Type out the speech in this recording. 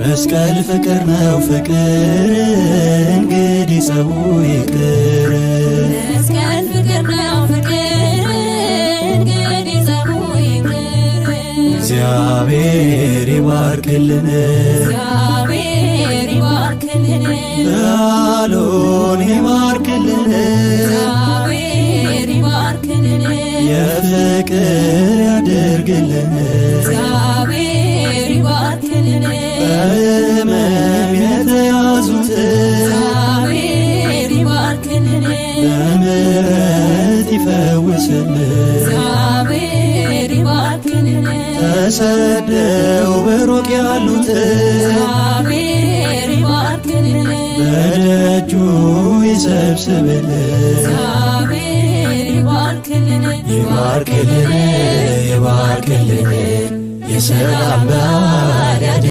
መስቀል ፍቅር ነው ፍቅር እንግዲህ ጸቡ ይቅር። መስቀል ፍቅር ነው ፍቅር እንግዲህ ጸቡ ይቅር። እግዚአብሔር ይባርክልን እግዚአብሔር ይባርክልን በዓሉን ይባርክልን እግዚአብሔር ይባርክልን የፍቅር ያድርግልን እግዚአብሔር ይባርክልን በሕመም የተያዙት እግዚአብሔር ይባርክልን በምሕረት ይፈውስልን እግዚአብሔር ይባርክልን ተሰደው በሩቅ ያሉት እግዚአብሔር ይባርክልን በደጁ ይሰብስብልን እግዚአብሔር ይባርክልን ይባርክልን ይባርክልን የሰላም በዓል